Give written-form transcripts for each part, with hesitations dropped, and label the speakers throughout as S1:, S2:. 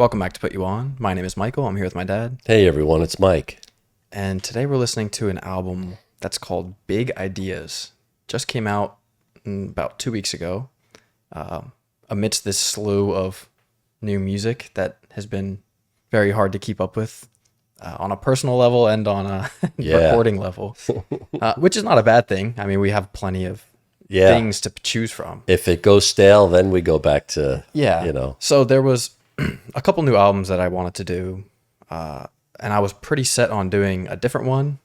S1: Welcome back to Put You On. My name is Michael. I'm here with my dad.
S2: Hey everyone, it's Mike.
S1: And today we're listening to an album that's called Big Ideas. Just came out about 2 weeks ago. Amidst this slew of new music that has been very hard to keep up with on a personal level and on a recording level, which is not a bad thing. I mean, we have plenty of things to choose from.
S2: If it goes stale, then we go back to,
S1: So there was a couple new albums that I wanted to do, and I was pretty set on doing a different one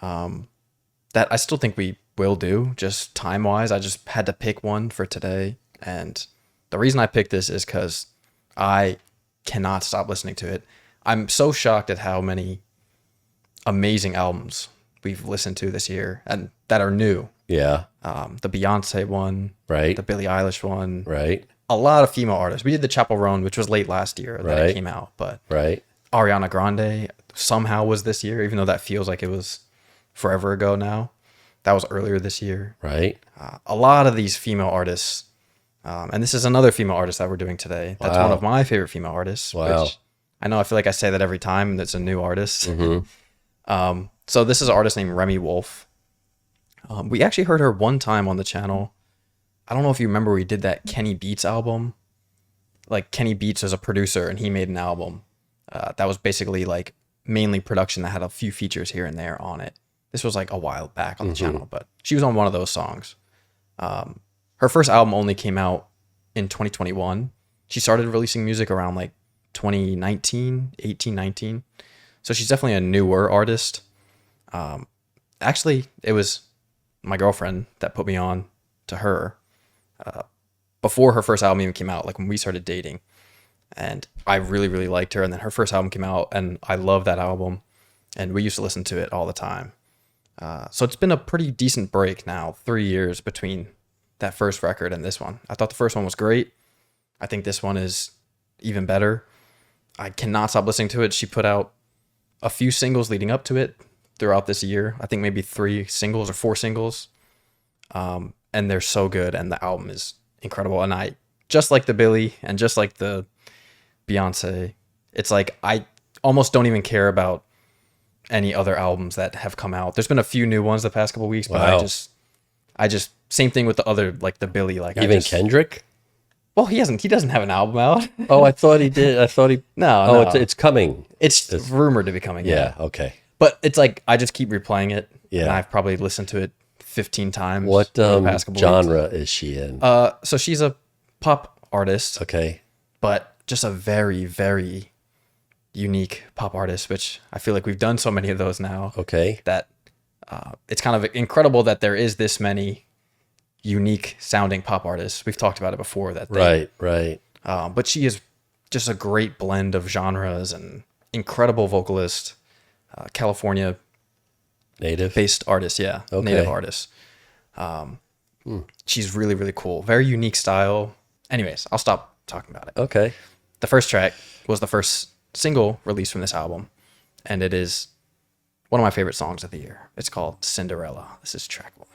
S1: that I still think we will do, just time-wise. I just had to pick one for today, and the reason I picked this is because I cannot stop listening to it. I'm so shocked at how many amazing albums we've listened to this year and that are new.
S2: Yeah.
S1: The Beyonce one,
S2: right?
S1: The Billie Eilish one,
S2: right?
S1: A lot of female artists. We did the Chapel Roan, which was late last year that it came out, but Ariana Grande somehow was this year, even though that feels like it was forever ago now. That was earlier this year.
S2: Right.
S1: A lot of these female artists, and this is another female artist that we're doing today. That's one of my favorite female artists.
S2: Wow.
S1: Which I know I feel like I say that every time, and it's a new artist. Mm-hmm. So this is an artist named Remi Wolf. We actually heard her one time on the channel. I don't know if you remember, we did that Kenny Beats album. Like, Kenny Beats was a producer and he made an album that was basically like mainly production that had a few features here and there on it. This was like a while back on the channel, but she was on one of those songs. Her first album only came out in 2021. She started releasing music around like 2019, 18, 19. So she's definitely a newer artist. Actually, it was my girlfriend that put me on to her before her first album even came out, like when we started dating. And I really, really liked her. And then her first album came out and I love that album. And we used to listen to it all the time. So it's been a pretty decent break now, 3 years between that first record and this one. I thought the first one was great. I think this one is even better. I cannot stop listening to it. She put out a few singles leading up to it throughout this year. I think maybe 3 singles or 4 singles. And they're so good, and the album is incredible. And I, just like the Billie and just like the Beyonce, it's like I almost don't even care about any other albums that have come out. There's been a few new ones the past couple of weeks, but I just same thing with the other, like the Billie. Like
S2: even Kendrick?
S1: Well, he doesn't have an album out.
S2: Oh, I thought he did.
S1: No.
S2: It's coming.
S1: It's rumored to be coming.
S2: Yeah, okay.
S1: But it's like I just keep replaying it.
S2: Yeah.
S1: And I've probably listened to it 15 times.
S2: What genre is she in?
S1: So she's a pop artist.
S2: Okay.
S1: But just a very, very unique pop artist, which I feel like we've done so many of those now.
S2: Okay.
S1: That it's kind of incredible that there is this many unique sounding pop artists. We've talked about it before.
S2: Right.
S1: But she is just a great blend of genres and incredible vocalist. California based artist, native artist. She's really, really cool. Very unique style. Anyways, I'll stop talking about it.
S2: Okay.
S1: The first track was the first single released from this album, and it is one of my favorite songs of the year. It's called Cinderella. This is track 1.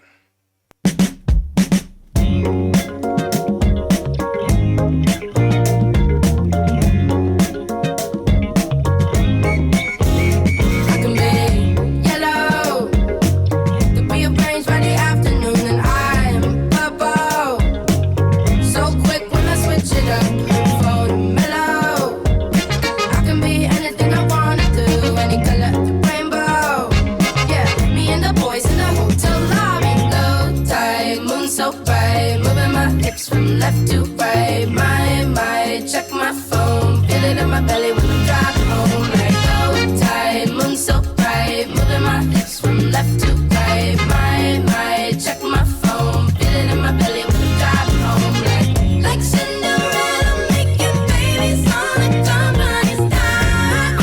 S3: From left to right, my, check my phone, feel it in my belly when I'm driving home, like low tide, moon so bright, moving my hips from left to right, my, check my phone, feel it in my belly when I'm driving home, like Cinderella, making babies on a company's dime.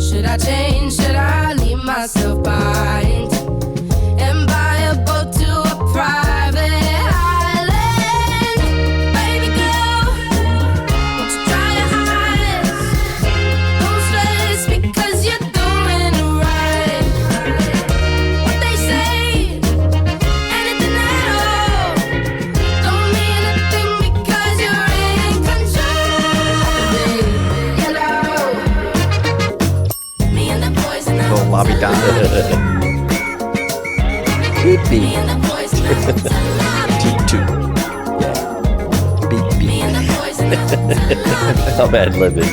S3: Should I change, should I leave myself behind? Private island.
S1: I'll be down.
S2: Beep, beep.
S3: Me and the boys know to love.
S2: Toot, toot. Beep,
S3: Me
S2: beep.
S3: and the boys know to love.
S2: I'm ad-libbing.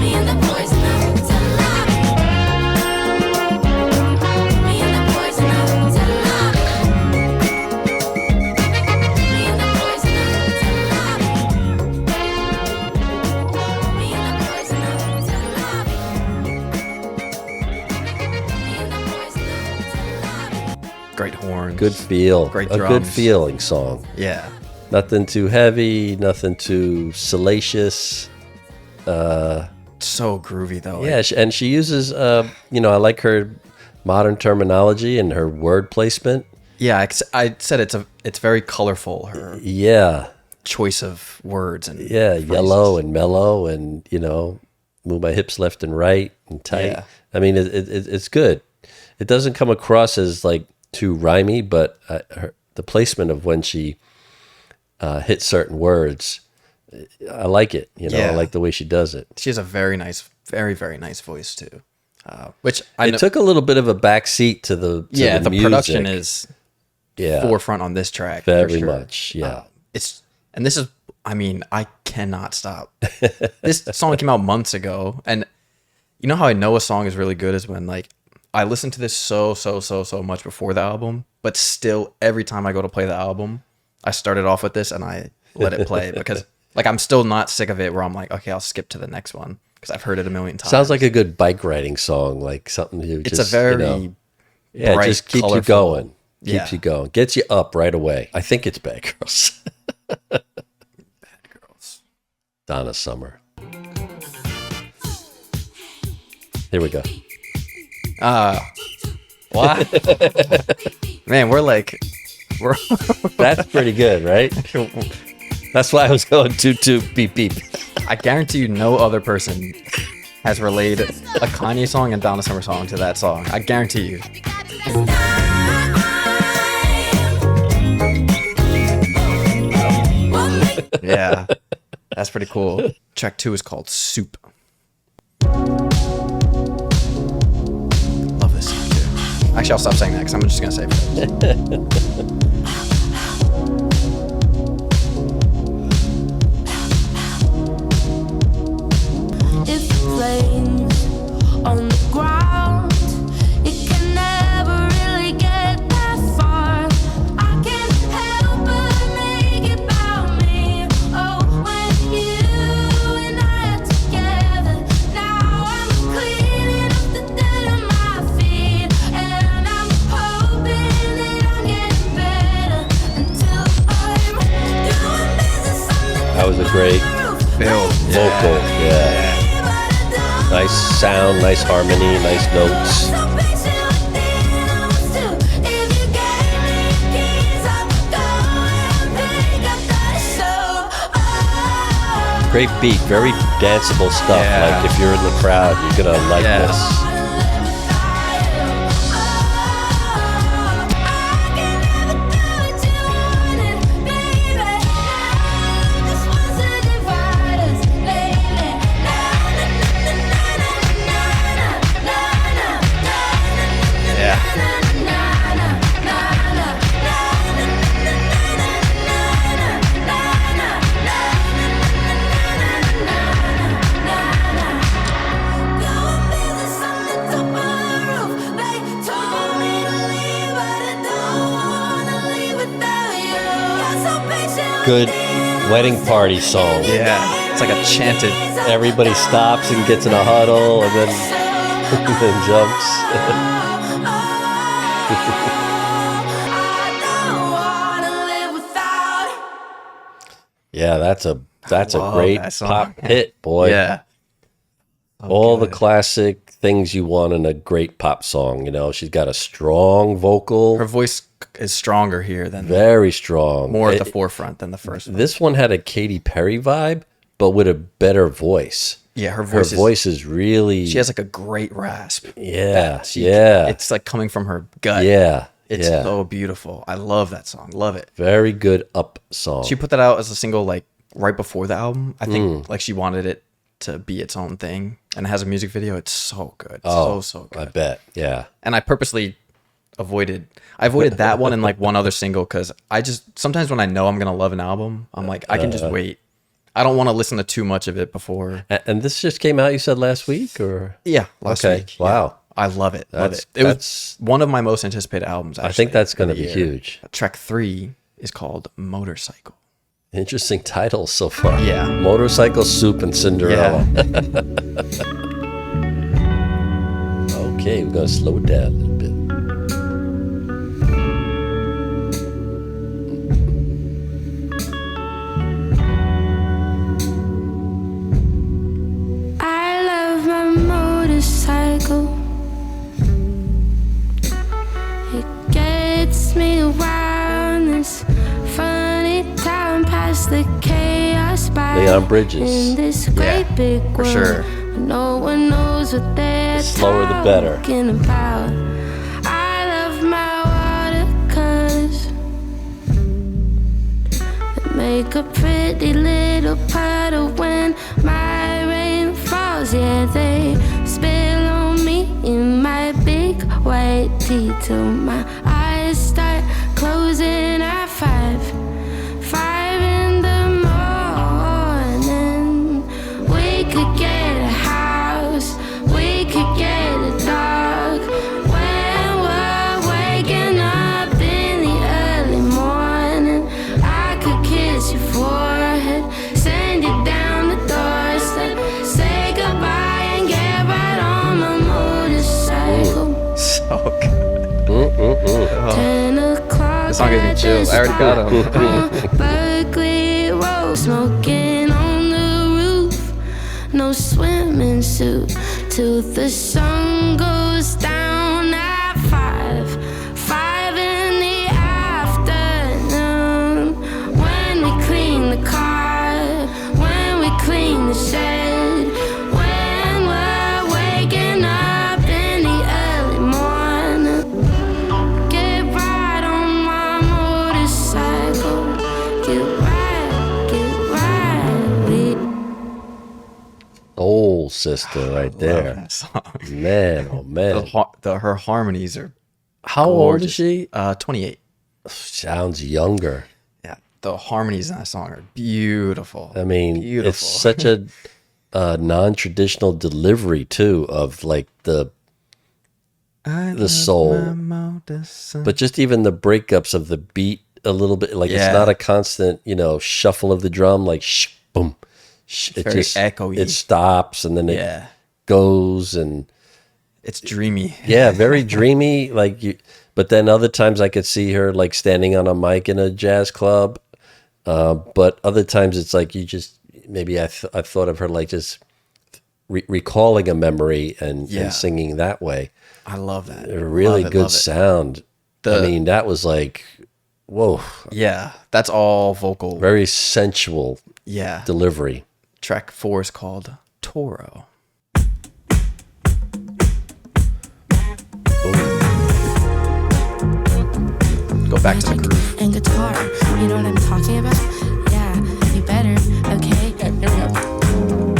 S3: Me and the boys know to love. Me and the boys know to love. Me and the boys know to love. Me and the boys know to love. Me and the boys know to love.
S1: Great horns.
S2: Good feel.
S1: Great
S2: A good
S1: drums.
S2: feeling song.
S1: Yeah.
S2: Nothing too heavy, nothing too salacious.
S1: So groovy though.
S2: Yeah, and she uses, I like her modern terminology and her word placement.
S1: Yeah, I said it's very colorful. Her
S2: Yeah,
S1: choice of words and
S2: yeah,
S1: phrases.
S2: yellow and mellow, and move my hips left and right and tight.
S1: Yeah.
S2: I mean, it's good. It doesn't come across as like too rhymey, but the placement of when she hits certain words, I like it. I
S1: Yeah.
S2: like the way she does it.
S1: She has a very nice, very very nice voice too. Which I
S2: It
S1: know,
S2: took a little bit of a backseat to the
S1: the
S2: music.
S1: production is
S2: yeah,
S1: forefront on this track. for
S2: very
S1: sure.
S2: much. Yeah.
S1: This is, I mean, I cannot stop. This song came out months ago, and you know how I know a song is really good is when like I listen to this so much before the album, but still every time I go to play the album, I started off with this and I let it play because like I'm still not sick of it. Where I'm like, okay, I'll skip to the next one because I've heard it a million times.
S2: Sounds like a good bike riding song, like something you
S1: it's
S2: just,
S1: a very
S2: yeah, it
S1: bright,
S2: just keeps you
S1: colorful-
S2: going. Keeps
S1: Yeah.
S2: you going. Gets you up right away. I think it's Bad Girls.
S1: Bad Girls.
S2: Donna Summer. Here we go.
S1: What? Man, we're
S2: That's pretty good, right? That's why I was going toot toot beep beep.
S1: I guarantee you no other person has relayed a Kanye song and Donna Summer song to that song. I guarantee you. Yeah. That's pretty cool. Track 2 is called Soup. Love this song too. Actually, I'll stop saying that because I'm just going to save it.
S3: If it flames on the ground, it can never really get that far. I can't help but make it about me. Oh, when you and I are together, now I'm cleaning up the dirt on my feet, and I'm hoping that I'm getting better until I'm doing business on the
S2: That was a great
S1: Build.
S2: vocal. Yeah. Nice sound, nice harmony, nice notes. Great beat, very danceable stuff.
S1: Yeah.
S2: Like if you're in the crowd, you're gonna like
S1: Yeah.
S2: this. Good wedding party song.
S1: Yeah. It's like a chanted.
S2: Everybody stops and gets in a huddle and then, and then jumps. Yeah, that's a
S1: love
S2: great
S1: that song.
S2: pop hit, boy.
S1: Yeah.
S2: All the
S1: good.
S2: classic things you want in a great pop song. She's got a strong vocal,
S1: Her voice is stronger here than
S2: very strong.
S1: more at the forefront than the first one.
S2: This one had a Katy Perry vibe, but with a better voice.
S1: Yeah, her
S2: Her
S1: voice,
S2: voice is really,
S1: she has like a great rasp.
S2: yeah,
S1: She-
S2: yeah,
S1: It's like coming from her gut.
S2: yeah,
S1: It's
S2: yeah.
S1: so beautiful. I love that song. Love it.
S2: Very good up song.
S1: She put that out as a single like right before the album. I think like she wanted it to be its own thing, and it has a music video. It's so good. So good.
S2: I bet. Yeah.
S1: And I purposely avoided that one and like one other single, because I just sometimes when I know I'm gonna love an album, I'm like, I can just wait. I don't want to listen to too much of it before.
S2: And this just came out, you said, last week? Or
S1: last week.
S2: Wow.
S1: Yeah. I love it. It was one of my most anticipated albums, actually.
S2: I think that's going to be huge.
S1: Track 3 is called Motorcycle.
S2: Interesting titles so far.
S1: Yeah.
S2: Motorcycle, Soup, and Cinderella.
S1: Yeah.
S2: Okay, we're going to slow it down a little bit.
S3: I love my motorcycle. It gets me around this funny town past the chaos by
S2: Leon Bridges.
S3: in this great big
S1: for
S3: world.
S1: sure.
S3: No one knows what they're
S2: The slower the better.
S3: talking about. I love my watercolors that make a pretty little puddle when my rain falls. Yeah, they spill on me in my big white tee till my eyes start closing at 5 in the morning. We could get a house, we could get a dog. When we're waking up in the early morning, I could kiss your forehead, send you down the doorstep, say goodbye and get right on my motorcycle.
S1: So good.
S3: 10 o'clock.
S1: This song gives me chills. I already got them.
S3: Berkeley Road, smoking on the roof. No swimming suit till the sun goes down at 5 in the afternoon. When we clean the car, when we clean the shed, when we're waking up in the early morning. Get right on my motorcycle. Get right.
S2: Old sister right there.
S1: That song.
S2: Man, oh man.
S1: Her harmonies are
S2: How old is she?
S1: 28.
S2: Sounds younger.
S1: Yeah, the harmonies in that song are beautiful.
S2: I mean,
S1: beautiful.
S2: it's such a non-traditional delivery too of like the soul, but just even the breakups of the beat a little bit. Like it's not a constant, shuffle of the drum. Like shh, boom. It
S1: very
S2: just
S1: echoey.
S2: It stops and then it goes and
S1: it's dreamy.
S2: yeah, very dreamy. But then other times I could see her like standing on a mic in a jazz club. But other times it's like you just maybe I thought of her like just recalling a memory and singing that way.
S1: I love that.
S2: A really good sound. I mean, that was like, whoa.
S1: Yeah, that's all vocal.
S2: Very sensual delivery.
S1: Track 4 is called Toro. Go back to the groove.
S3: And guitar, you know what I'm talking about? Yeah, you better, okay?
S1: Here we go.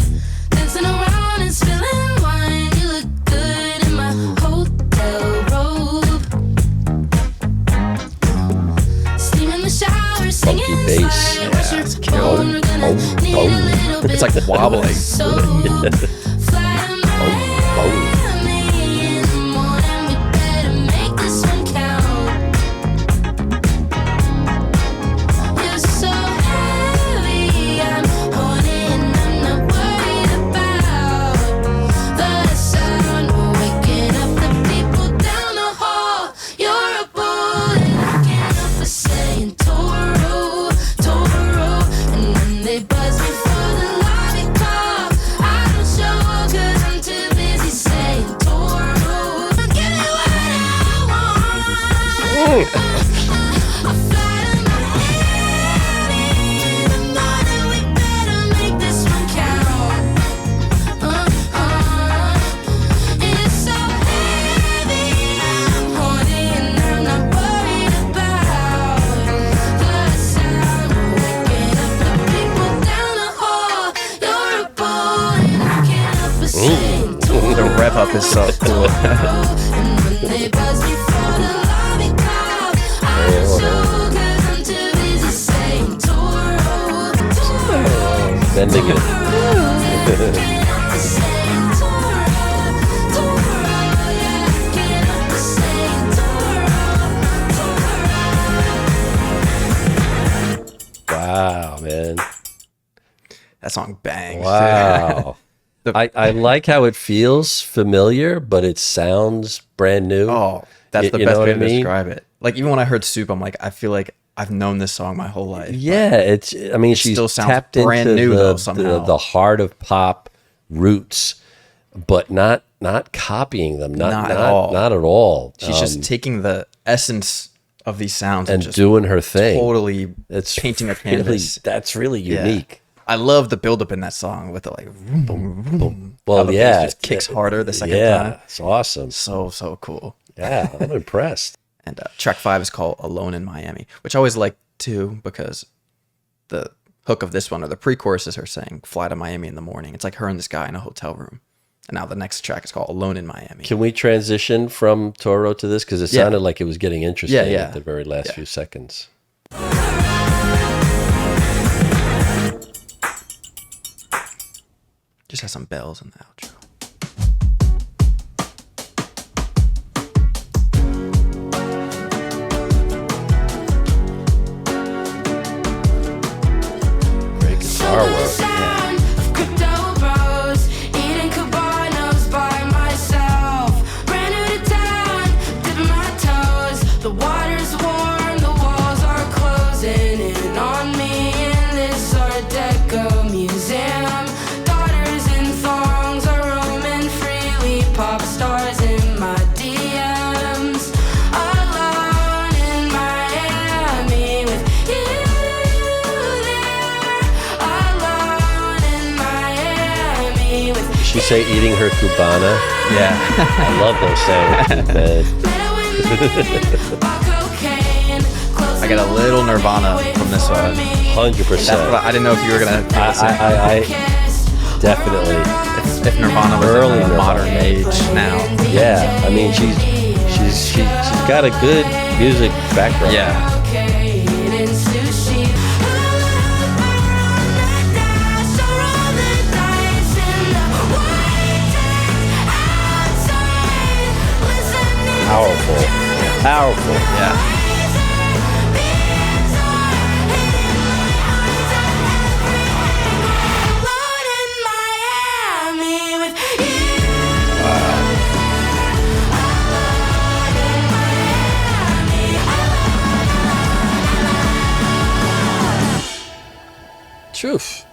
S3: Dancing around and spilling wine, you look good in my hotel robe. Steam in the shower, singing
S2: Funky bass.
S3: slide. What's your
S1: it's killer.
S3: phone? We're gonna need a little bit
S1: It's like wobbling.
S3: so fly to Miami in the morning. We better make this one count. You're so heavy, I'm holding, I'm not worried about the sun. We're waking up the people down the hall. You're a bullet, I can't help but saying Toro, Toro. And when they buzz me for the lobby call, I don't show up 'cause I'm too busy saying Toro. Give me what I want. I fly to Miami in the morning. We better make this one count. It's so heavy, I'm holding, I'm not worried about the sound. We're waking up the people down the hall. You're a bullet,
S1: stuff is so cool.
S3: And when they buzz me for the lobby call, I show 'cause I'm too busy saying Toro, Toro.
S2: Bending it.
S3: Get up and saying Toro, Toro, yeah. Get up and saying Toro, Toro.
S2: Wow, man.
S1: That song bangs.
S2: Wow. I like how it feels familiar, but it sounds brand new.
S1: Oh, that's the
S2: You
S1: best
S2: know
S1: way
S2: what
S1: to
S2: I mean?
S1: describe it. Like, even when I heard Soup, I'm like, I feel like I've known this song my whole life.
S2: Yeah, it's. I mean, she's
S1: still sounds
S2: tapped
S1: brand
S2: into
S1: new, though, somehow.
S2: the heart of pop roots, but not copying them. Not
S1: at all.
S2: Not at all.
S1: She's just taking the essence of these sounds
S2: and
S1: just
S2: doing her thing.
S1: totally
S2: It's
S1: painting a
S2: really,
S1: canvas.
S2: that's really
S1: Yeah.
S2: unique.
S1: I love the buildup in that song with the like, vroom, boom, boom.
S2: Well,
S1: How the bass
S2: yeah,
S1: just kicks harder the second
S2: Yeah,
S1: time.
S2: it's awesome.
S1: So cool.
S2: Yeah, I'm impressed.
S1: And track 5 is called Alone in Miami, which I always like too, because the hook of this one, or the pre-chorus, is her saying, fly to Miami in the morning. It's like her and this guy in a hotel room. And now the next track is called Alone in Miami.
S2: Can we transition from Toro to this? Because it
S1: Yeah.
S2: sounded like it was getting interesting
S1: Yeah.
S2: at the very last few seconds.
S1: Just has some bells in the outro.
S2: Great guitar work.
S3: Sound of crypto bros, eating cabanos by myself. Brand new to town, dipping my toes. The water's warm, the walls are closing in on me in this Art Deco museum. Daughters in thongs are roaming freely, pop stars in my DMs. Alone in Miami with you there. Alone in Miami with
S2: She say eating her cubana.
S1: Yeah.
S2: I love those sandwiches, man.
S1: I get a little Nirvana from this one.
S2: 100%.
S1: That's what I didn't know if you were going to
S2: I definitely.
S1: if Nirvana was
S2: Early
S1: in the
S2: Nirvana.
S1: modern age now.
S2: Yeah, I mean, she's got a good music background.
S1: Yeah.
S2: Powerful.
S1: Yeah.
S2: Truth.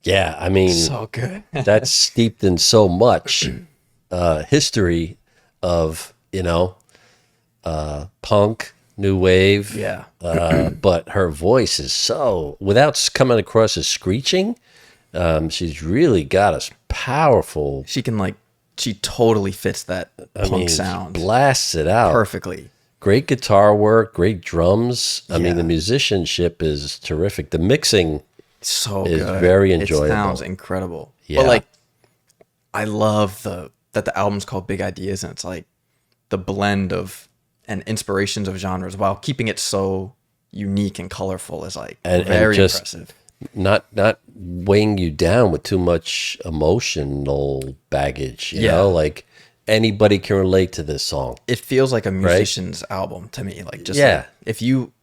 S2: Yeah, I mean,
S1: So good.
S2: that's steeped in so much history of, punk, new wave.
S1: Yeah.
S2: But her voice is so, without coming across as screeching, she's really got a powerful,
S1: She totally fits that punk
S2: she
S1: sound
S2: blasts it out.
S1: perfectly.
S2: Great guitar work, great drums. I mean,
S1: Yeah.
S2: the musicianship is terrific. The mixing,
S1: So
S2: Is
S1: good.
S2: very enjoyable.
S1: It sounds incredible.
S2: Yeah.
S1: But I love that the album's called Big Ideas, and it's like the blend of and inspirations of genres while keeping it so unique and colorful is
S2: And
S1: very
S2: just-
S1: impressive.
S2: not weighing you down with too much emotional baggage. You
S1: Yeah.
S2: know, like anybody can relate to this song.
S1: It feels like a musician's album to me.
S2: Yeah.
S1: If you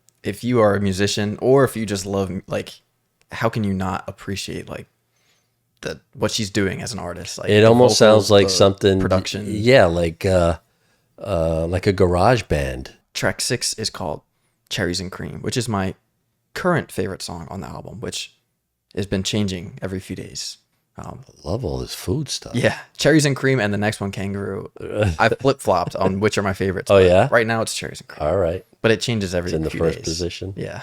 S1: are a musician, or if you just love, how can you not appreciate what she's doing as an artist?
S2: It
S1: the
S2: almost
S1: vocals,
S2: sounds like
S1: the
S2: something
S1: production.
S2: Yeah, like a garage band.
S1: Track 6 is called Cherries and Cream, which is my current favorite song on the album, which has been changing every few days.
S2: I love all this food stuff.
S1: Yeah, Cherries and Cream, and the next one, Kangaroo. I flip-flopped on which are my favorites.
S2: Oh,
S1: but
S2: yeah?
S1: Right now it's Cherries and Cream,
S2: All right.
S1: but it changes every
S2: It's in the
S1: few
S2: first
S1: days.
S2: position.
S1: Yeah.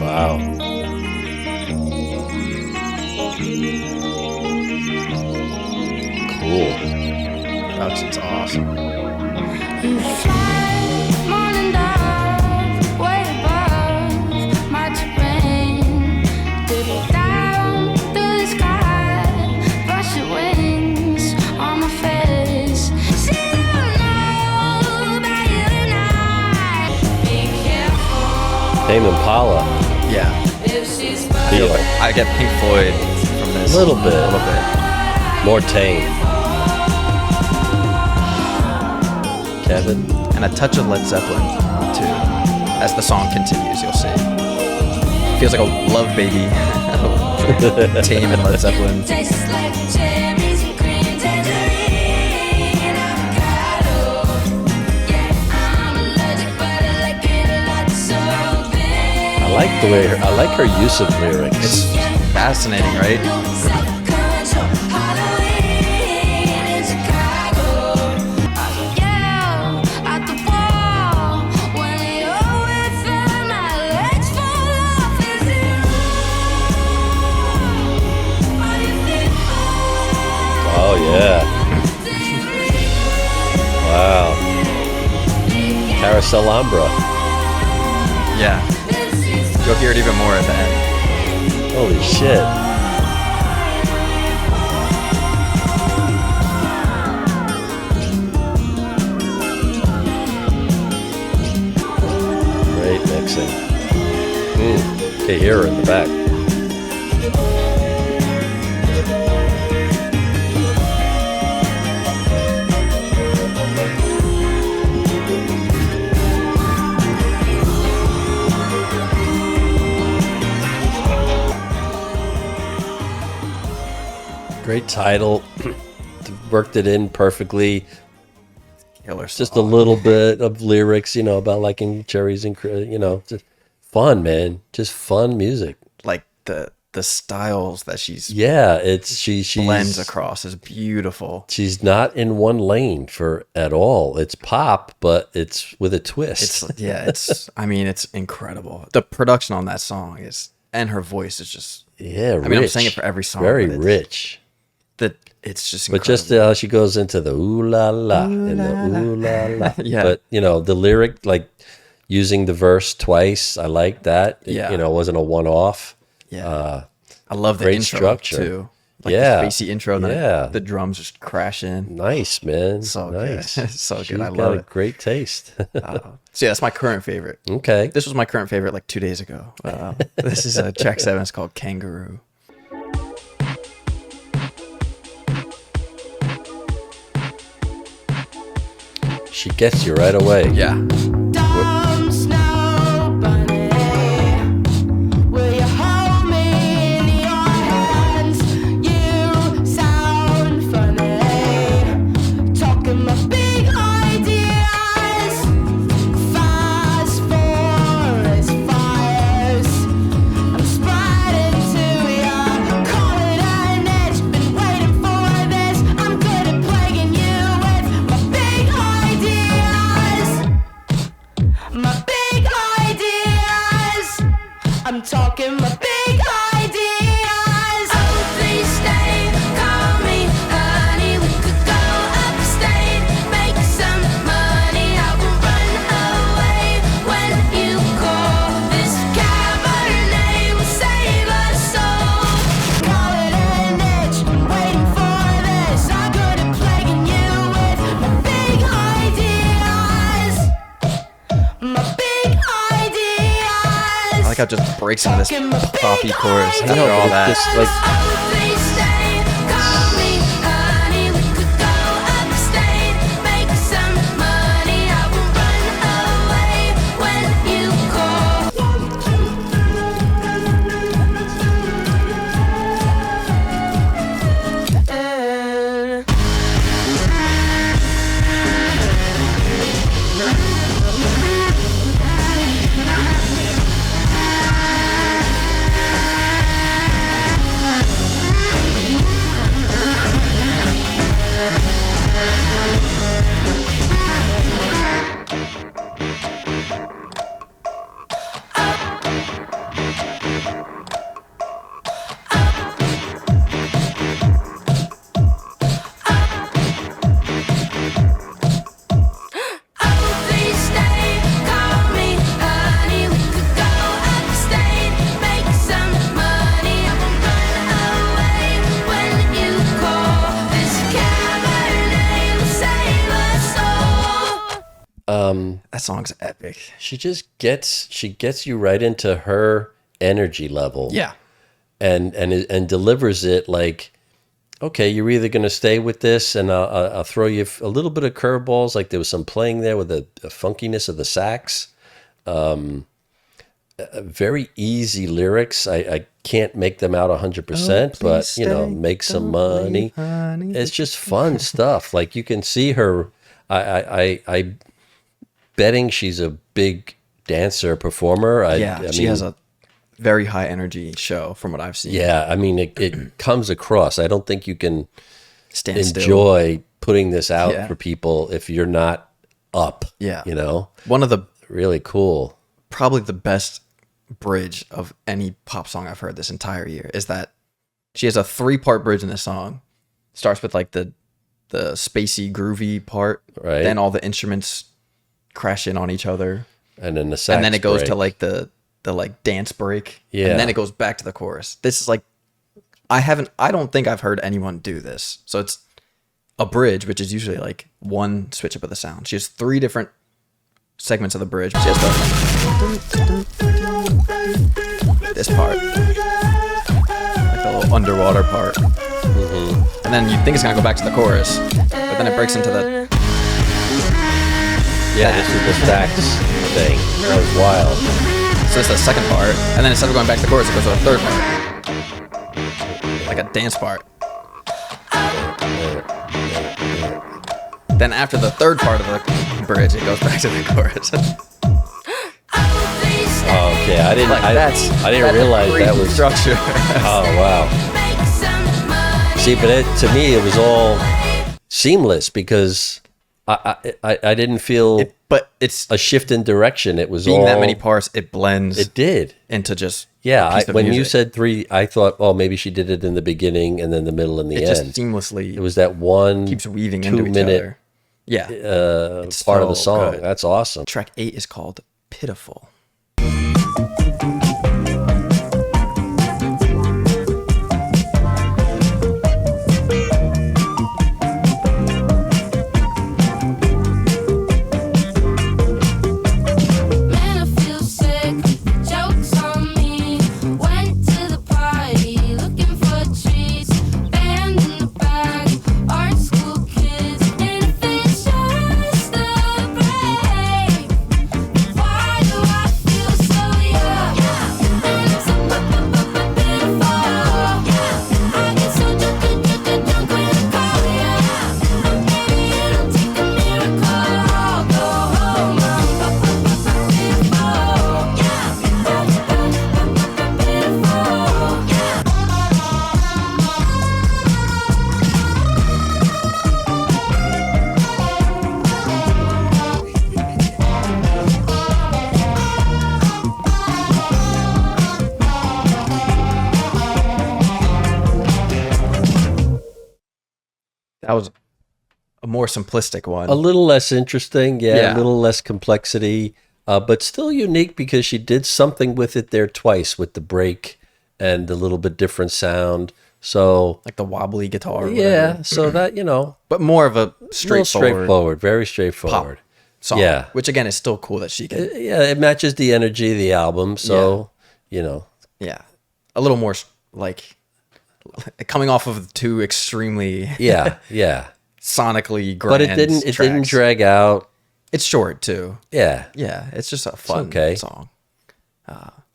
S2: Wow. Cool.
S1: Production's awesome.
S3: You fly, morning dove, way above my terrain. Dip down through the sky, brush your wings on my face. She don't know that you and I. Be careful
S2: Tame Impala.
S1: Yeah.
S3: if she's
S2: Feel it.
S1: I get Pink Floyd from this.
S2: A little bit.
S1: A little bit.
S2: More tame. Kevin.
S1: And a touch of Led Zeppelin, too. As the song continues, you'll see. Feels like a love baby. Tame and Led Zeppelin.
S3: tastes like cherries and cream tangerine avocado. Yeah, I'm allergic, but I like it a lot, so big.
S2: I like her use of lyrics.
S1: It's fascinating, right?
S3: Self-control, Halloween in Chicago. I yell at the wall when you're with them. My legs fall off. Is it all you think?
S2: Oh yeah. Wow. Carousel Ambra.
S1: Yeah. You'll hear it even more at the end.
S2: Holy shit. Great mixing. Okay, hear her in the back. Great title. Worked it in perfectly.
S1: Killer
S2: Just a
S1: song.
S2: little bit of lyrics, you know, about liking cherries and, you know, just fun, man. Just fun music.
S1: Like the styles that she's
S2: Yeah, it's she's
S1: blends across is beautiful.
S2: She's not in one lane for at all. It's pop, but it's with a twist.
S1: It's I mean, it's incredible. The production on that song is, and her voice is just,
S2: Yeah,
S1: I mean, I'm
S2: rich.
S1: saying it for every song,
S2: Very
S1: but it's-
S2: rich.
S1: it's just
S2: But
S1: incredible.
S2: just how she goes into the ooh la la and the ooh la la.
S1: Yeah.
S2: But you know, the lyric, like using the verse twice, I like that.
S1: Yeah.
S2: You know, it wasn't a one off.
S1: Yeah. I love the
S2: great
S1: intro
S2: structure.
S1: too. Like
S2: Yeah.
S1: the spacey intro, and
S2: Yeah.
S1: the drums just crash in.
S2: Nice, man.
S1: So
S2: nice.
S1: good. So good.
S2: She's
S1: I
S2: got
S1: love
S2: a
S1: it.
S2: great taste.
S1: So yeah, that's my current favorite.
S2: Okay.
S1: This was my current favorite like 2 days ago. This is a track 7. It's called Kangaroo.
S2: She gets you right away.
S1: Yeah.
S3: Dumb snow bunny, will you hold me in your hands? You sound funny, talking my big ideas. Fast forest fires, I'm spreading to ya. Call it an edge, been waiting for this. I'm good at plaguing you with my big ideas. My big ideas. I'm talking my big ideas. Oh, please stay, call me honey. We could go upstate, make some money. I will run away when you call. This Cabernet will save us all. Call it an edge, been waiting for this. I'm good at plaguing you with my big ideas. My big ideas.
S1: I like how it just breaks into this
S3: Talking my big
S1: poppy chorus
S3: ideas.
S1: after all that.
S2: Just like
S3: Oh, please stay, call me honey. We could go upstate, make some money. I will run away when you call.
S1: That song's epic.
S2: She gets you right into her energy level.
S1: Yeah.
S2: And delivers it like, okay, you're either going to stay with this, and I'll throw you a little bit of curveballs. Like there was some playing there with a funkiness of the sax. Very easy lyrics. I can't make them out 100%, but make some money. It's just fun stuff. Like you can see her. I betting she's a big dancer performer.
S1: She has a very high energy show from what I've seen.
S2: Yeah, I mean it comes across. I don't think you can
S1: enjoy
S2: putting this out for people if you're not up.
S1: Yeah,
S2: one of the really cool,
S1: probably the best bridge of any pop song I've heard this entire year is that she has a 3-part bridge in this song. Starts with like the spacey groovy part,
S2: right?
S1: Then all the instruments crash in on each other,
S2: and then the sax,
S1: and then it goes
S2: break.
S1: to like the like dance break,
S2: yeah,
S1: and then it goes back to the chorus. This is like I don't think I've heard anyone do this. So it's a bridge, which is usually like one switch up of the sound. She has 3 different segments of the bridge. She has this part, like the little underwater part, and then you think it's gonna go back to the chorus, but then it breaks into the
S2: this is the sax thing. That was wild.
S1: So it's the second part, and then instead of going back to the chorus, it goes to the third part, like a dance part. Then after the third part of the bridge, it goes back to the chorus.
S2: Okay, I didn't realize that was
S1: structure.
S2: Oh wow. See, but to me, it was all seamless because I didn't feel.
S1: But it's
S2: a shift in direction. It was
S1: being
S2: all
S1: that many parts. It blends.
S2: It did
S1: into just
S2: when you said 3, I thought, oh, maybe she did it in the beginning and then the middle and the end.
S1: Just seamlessly.
S2: It was that one
S1: keeps weaving
S2: 2
S1: into each
S2: minute
S1: other. Yeah,
S2: part of the song.
S1: Good.
S2: That's awesome.
S1: Track 8 is called "Pitiful." That was a more simplistic one.
S2: A little less interesting, a little less complexity, but still unique because she did something with it there twice with the break and the little bit different sound. So
S1: like the wobbly guitar.
S2: So that,
S1: but more of a straightforward,
S2: very straightforward
S1: pop song. Yeah. Which again is still cool that she can.
S2: It matches the energy of the album. So,
S1: Yeah. A little more like coming off of 2 extremely sonically grand
S2: but it didn't drag out.
S1: It's short too.
S2: Yeah
S1: It's just a fun song.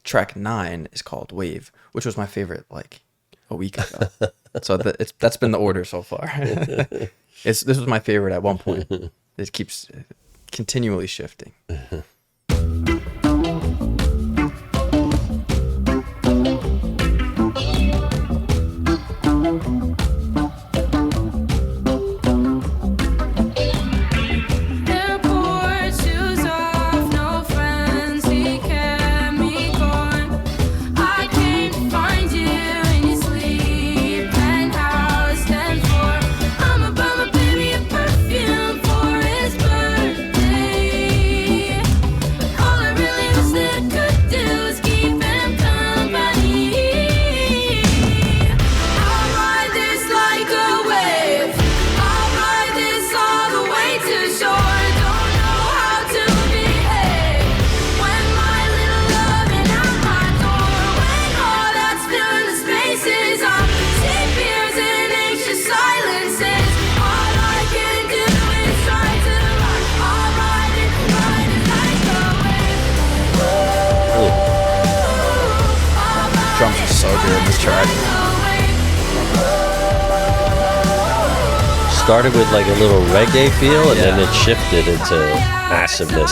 S1: Track 9 is called "Wave," which was my favorite like a week ago. So that's been the order so far. This was my favorite at one point. It keeps continually shifting. in this track.
S2: Started with like a little reggae feel, and then it shifted into massiveness.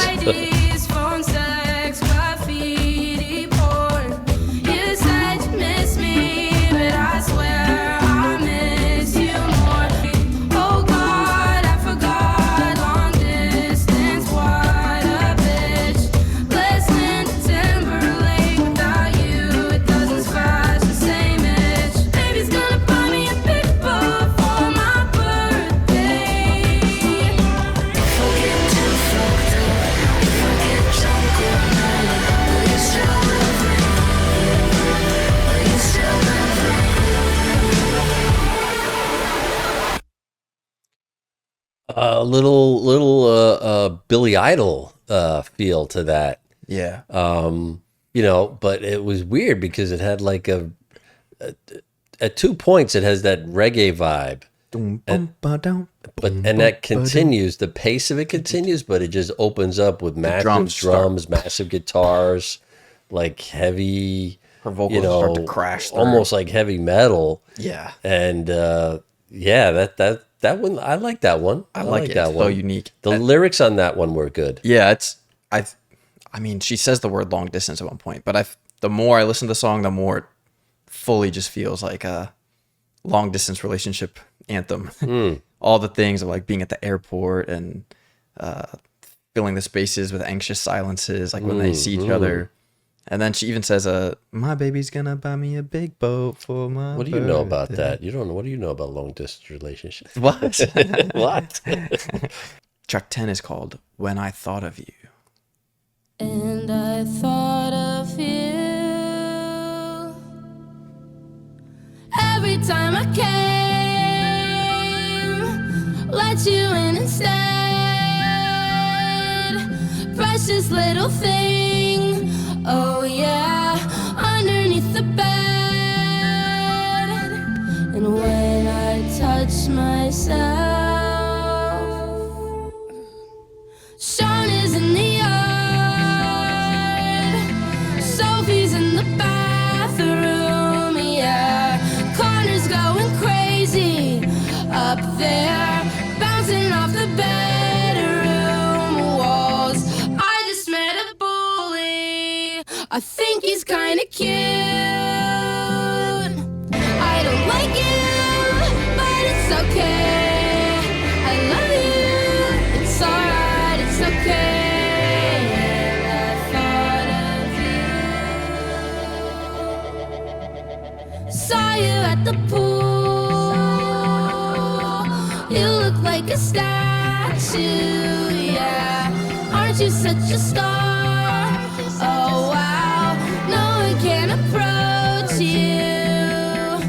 S2: A little Billy Idol feel to that,
S1: Yeah.
S2: but it was weird because it had like at 2 points it has that reggae vibe, and that continues. The pace of it continues, but it just opens up with massive drums, massive guitars, like heavy.
S1: Her vocals start to crash through.
S2: Almost like heavy metal.
S1: Yeah.
S2: And that one, I like that one.
S1: I like it.
S2: That
S1: It's
S2: one.
S1: so unique.
S2: The lyrics on that one were good.
S1: Yeah, I mean, she says the word long distance at one point, but the more I listen to the song, the more it fully just feels like a long distance relationship anthem. All the things of like being at the airport and filling the spaces with anxious silences, like when they see each other. And then she even says, my baby's gonna buy me a big boat for my
S2: What do you know about that? You don't know. What do you know about long distance relationships?
S1: What?
S2: What?
S1: Track 10 is called When I Thought of You.
S3: And I thought of you every time I came, let you in instead. Precious little thing, oh yeah, underneath the bed. And when I touch myself, Sean is in the yard, Sophie's in the bathroom, yeah. Connor's going crazy up there, bouncing off the bedroom walls. I just met a bully, I think he's kinda cute. I don't like him, but it's okay. I love you, it's alright, it's okay. And I thought of you. Saw you at the pool, you look like a statue, yeah. Aren't you such a star? Oh wow, no one can approach you.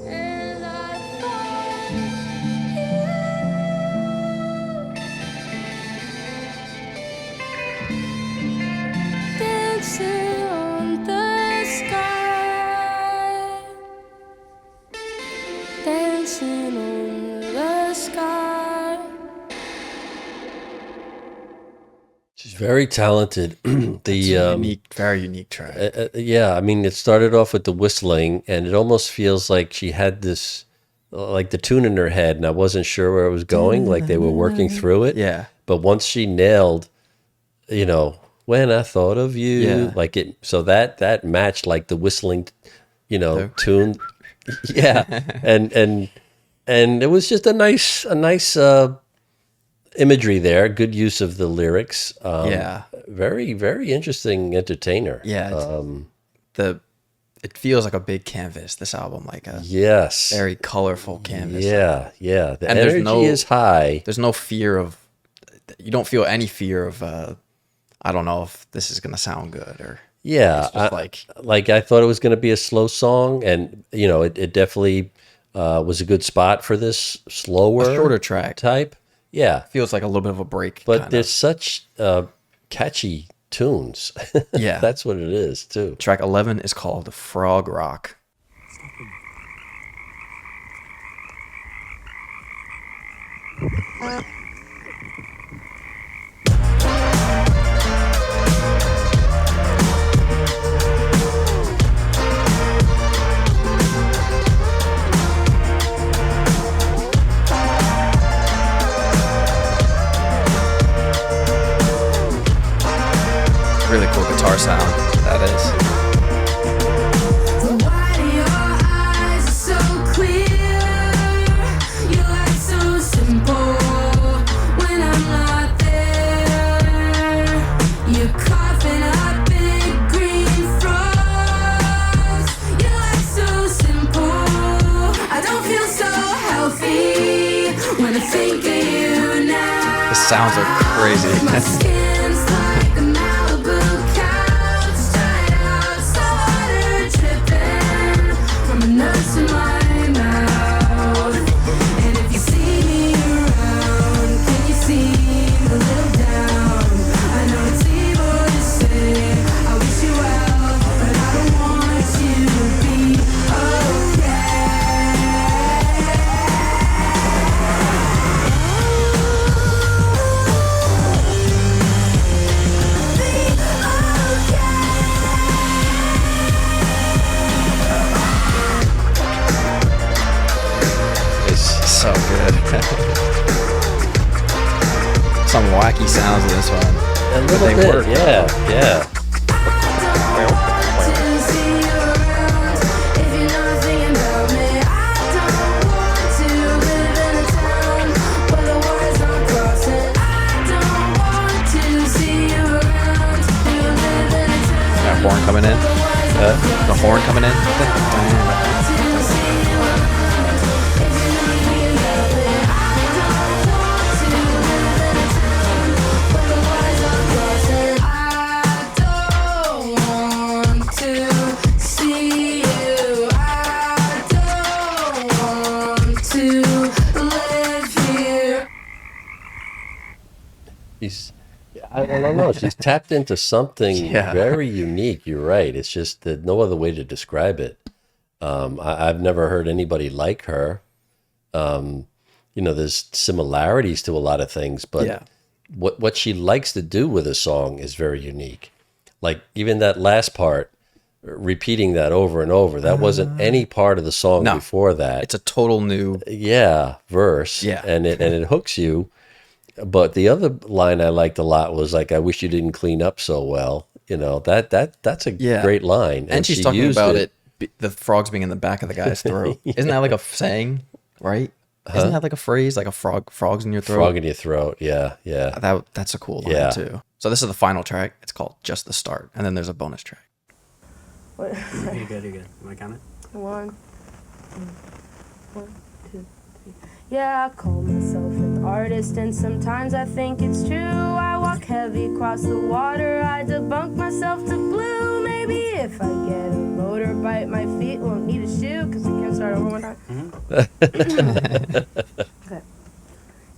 S3: And I thought you. Dancing on the sky, dancing on the sky.
S2: She's very talented.
S1: Very unique track.
S2: Yeah, I mean, it started off with the whistling, and it almost feels like she had this, like the tune in her head, and I wasn't sure where it was going. Like they were working through it.
S1: Yeah.
S2: But once she nailed, when I thought of you,
S1: Yeah.
S2: like it, so that matched like the whistling, tune. Yeah, and it was just a nice imagery there. Good use of the lyrics.
S1: Yeah.
S2: Very, very interesting entertainer.
S1: Yeah. It feels like a big canvas, this album, like a
S2: Yes.
S1: very colorful canvas.
S2: Yeah. The
S1: And there's
S2: energy is high.
S1: There's no fear of, you don't feel any fear of, I don't know if this is going to sound good or.
S2: Yeah.
S1: It's just
S2: I thought it was going to be a slow song, and, it definitely was a good spot for this slower.
S1: A shorter track.
S2: Type. Yeah.
S1: Feels like a little bit of a break.
S2: But
S1: kinda.
S2: there's such catchy tunes.
S1: Yeah.
S2: That's what it is, too.
S1: Track 11 is called Frog Rock.
S3: think of you now.
S1: The sounds are crazy.
S3: My skin's like a Malibu couch, tied out, so water dripping from a nose to my mouth. And if you see me around, can you see a little down? I know it's evil to say I wish you well, but I don't want you to be okay.
S1: It's so good. Some wacky sounds in this one.
S2: A
S1: But
S2: little
S1: they
S2: bit,
S1: work.
S2: yeah.
S1: That horn coming in. The horn coming in.
S2: I don't know. She's tapped into something
S1: Yeah.
S2: very unique. You're right. It's just that no other way to describe it. I've never heard anybody like her. There's similarities to a lot of things, but
S1: Yeah.
S2: what she likes to do with a song is very unique. Like even that last part, repeating that over and over. That wasn't any part of the song
S1: No.
S2: before that.
S1: It's a total new.
S2: Verse.
S1: Yeah.
S2: And it hooks you. But the other line I liked a lot was like, "I wish you didn't clean up so well." That's a
S1: Yeah.
S2: great line.
S1: And she's
S2: she
S1: talking
S2: used
S1: about the frogs being in the back of the guy's throat. Isn't that like a saying, right? Isn't that like a phrase, like a frogs in your throat?
S2: Frog in your throat. Yeah.
S1: That's a cool line
S2: Yeah.
S1: too. So this is the final track. It's called Just the Start, and then there's a bonus track.
S4: What? You're good. Am I counting?
S5: 1, 2, 3. Yeah, I call myself an artist, and sometimes I think it's true. I walk heavy across the water, I debunk myself to blue. Maybe if I get a motorbike, my feet won't need a shoe, because I can't start over one time. Okay.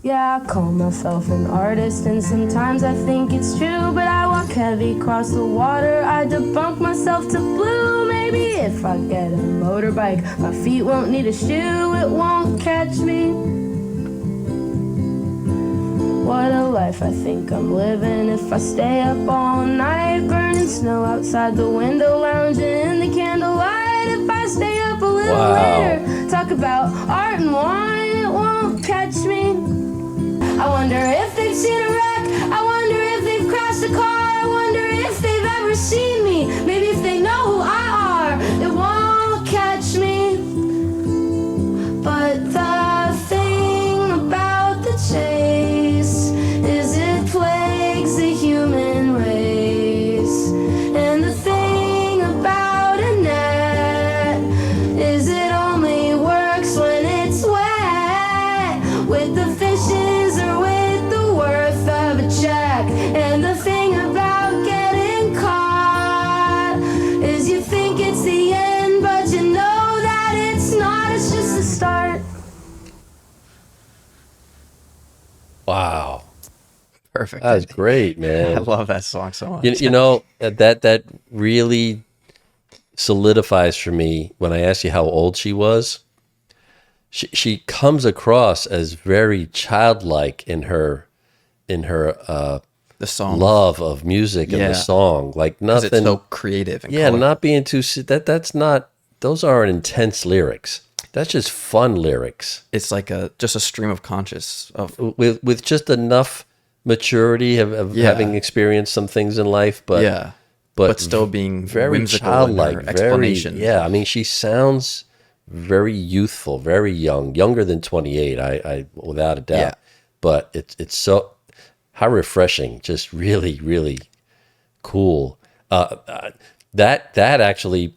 S5: Yeah, I call myself an artist, and sometimes I think it's true. But I walk heavy across the water, I debunk myself to blue. Maybe if I get a motorbike, my feet won't need a shoe, it won't catch me. What a life I think I'm living if I stay up all night, burning snow outside the window, lounging in the candlelight. If I stay up a little
S2: Wow.
S5: later, talk about art and wine, it won't catch me. I wonder if they've seen a wreck, I wonder if they've crashed a car, I wonder if they've ever seen me, maybe if they know who I are, it won't catch me. But the thing about the chase is it plagues the human race. And the thing about a net is it only works when it's wet, with the fishes or with the worth of a check. And the thing about getting caught is you think it's the end, but you know that it's not, it's just the start.
S2: Wow.
S1: Perfect.
S2: That was great, man.
S1: I love that song so much.
S2: That really solidifies for me when I ask you how old she was. She comes across as very childlike in her
S1: the song,
S2: love of music and
S1: Yeah.
S2: the song, like
S1: 'cause
S2: nothing.
S1: it's so creative. And
S2: Yeah,
S1: colorful.
S2: not being too. That's not. Those aren't intense lyrics. That's just fun lyrics
S1: It's like just a stream of conscious of
S2: with just enough maturity of
S1: Yeah.
S2: having experienced some things in life, but
S1: but still being
S2: very
S1: whimsical in
S2: childlike,
S1: her
S2: very
S1: explanations.
S2: yeah. I mean, she sounds very youthful, very young, younger than 28. I without a doubt.
S1: Yeah.
S2: But it's so how refreshing, just really really cool. That actually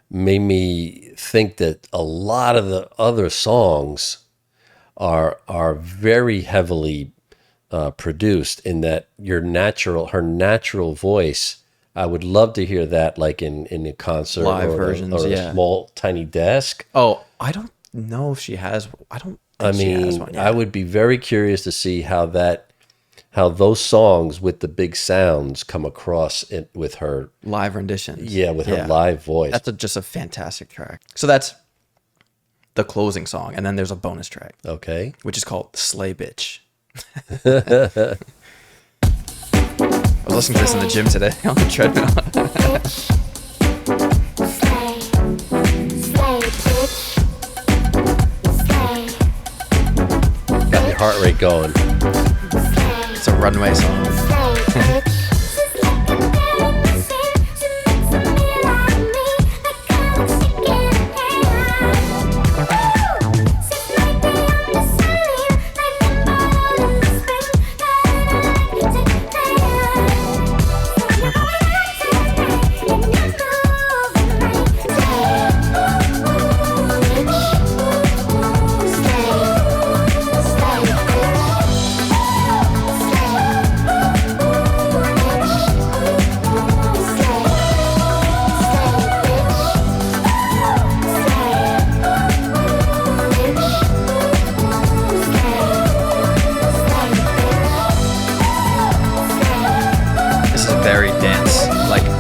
S2: made me think that a lot of the other songs are very heavily produced, in that her natural voice. I would love to hear that, like in a concert,
S1: Live
S2: or
S1: versions,
S2: or
S1: yeah.
S2: a small tiny desk.
S1: Oh, I don't know if she has. I don't. Think she has one. Yeah.
S2: I would be very curious to see how those songs with the big sounds come across with her
S1: live renditions.
S2: Yeah, with her live voice.
S1: That's just a fantastic track. So that's the closing song, and then there's a bonus track.
S2: Okay.
S1: Which is called "Slay Bitch." I was listening to this in the gym today on the treadmill.
S2: Got your heart rate going.
S1: It's a Runway song.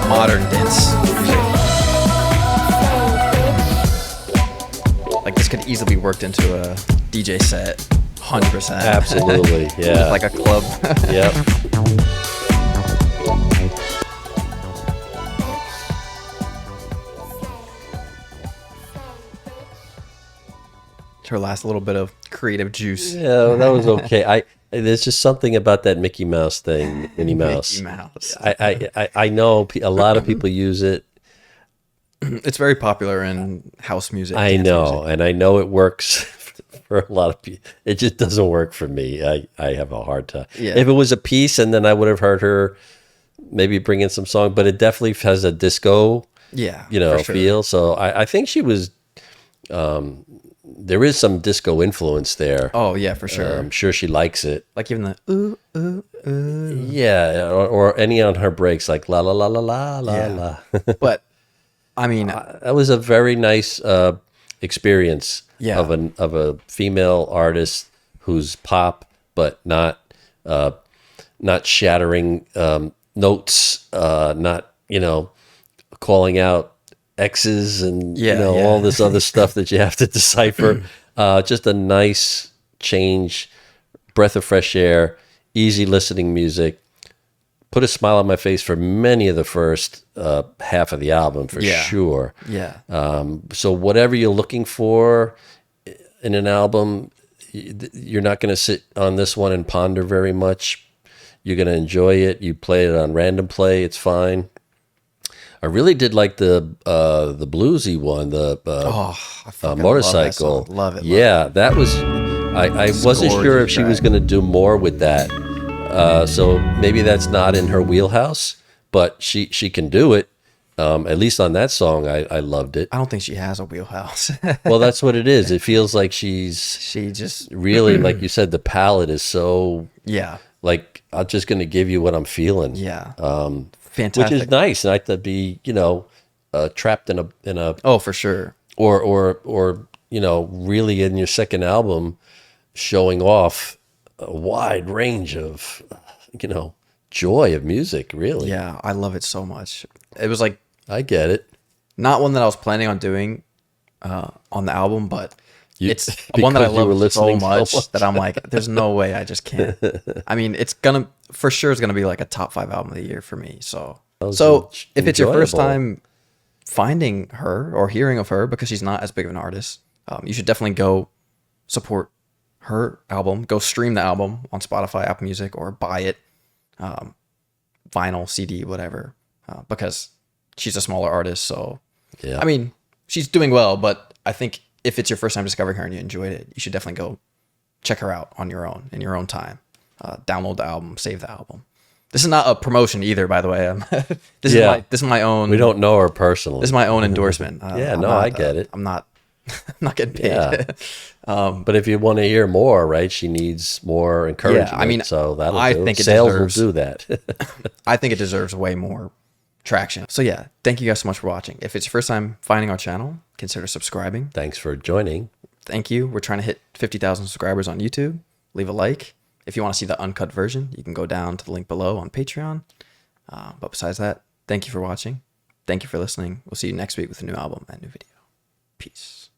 S1: Modern dance music. Like this could easily be worked into a DJ set, 100%.
S2: Absolutely, yeah.
S1: Like a club.
S2: Yep.
S1: Her last little bit of creative juice.
S2: Yeah, that was okay. There's just something about that Mickey Mouse thing, Minnie Mouse.
S1: Mickey Mouse.
S2: I know a lot of people use it.
S1: It's very popular in house music.
S2: I know,
S1: music.
S2: and I know it works for a lot of people. It just doesn't work for me. I have a hard time.
S1: Yeah.
S2: If it was a piece, and then I would have heard her maybe bring in some song, but it definitely has a disco,
S1: for sure.
S2: feel. So I think she was. There is some disco influence there.
S1: Oh yeah, for sure.
S2: I'm sure she likes it.
S1: Like even the ooh ooh ooh.
S2: Yeah, or any on her breaks, like la la la la la la la.
S1: But I mean,
S2: that was a very nice experience of a female artist who's pop, but not shattering notes, not calling out X's and all this other stuff that you have to decipher. Just a nice change, breath of fresh air, easy listening music. Put a smile on my face for many of the first half of the album, for sure.
S1: Yeah.
S2: So whatever you're looking for in an album, you're not going to sit on this one and ponder very much. You're going to enjoy it. You play it on random play, it's fine. I really did like the bluesy one, the motorcycle.
S1: Love it.
S2: Yeah, that was. I wasn't sure if she was going to do more with that. So maybe that's not in her wheelhouse, but she can do it. At least on that song, I loved it.
S1: I don't think she has a wheelhouse.
S2: Well, that's what it is. It feels like she
S1: just
S2: really, like you said, the palette is so like I'm just going to give you what I'm feeling.
S1: Yeah.
S2: Fantastic. Which is nice, not to be trapped in a
S1: oh, for sure,
S2: or really in your second album showing off a wide range of joy of music. Really,
S1: yeah, I love it so much. It was like,
S2: I get it,
S1: not one that I was planning on doing on the album, but it's one that I
S2: because you were
S1: love so
S2: listening
S1: much that I'm like, there's no way I just can't. I mean, it's gonna for sure is gonna be like a top 5 album of the year for me. So if it's your first time finding her or hearing of her, because she's not as big of an artist, you should definitely go support her album. Go stream the album on Spotify, Apple Music, or buy it, vinyl, CD, whatever, because she's a smaller artist. So, I mean, she's doing well, but I think if it's your first time discovering her and you enjoyed it, you should definitely go check her out on your own, in your own time. Download the album, save the album. This is not a promotion either, by the way. This is my own.
S2: We don't know her personally.
S1: This is my own endorsement.
S2: I get it.
S1: I'm not getting paid.
S2: Yeah. But if you want to hear more, right? She needs more encouragement.
S1: Yeah, I mean,
S2: so that'll
S1: I
S2: do.
S1: think it
S2: Sales
S1: deserves-
S2: will do that.
S1: I think it deserves way more traction. So yeah, thank you guys so much for watching. If it's your first time finding our channel, consider subscribing.
S2: Thanks for joining.
S1: Thank you. We're trying to hit 50,000 subscribers on YouTube. Leave a like. If you want to see the uncut version, you can go down to the link below on Patreon. But besides that, thank you for watching. Thank you for listening. We'll see you next week with a new album and new video. Peace.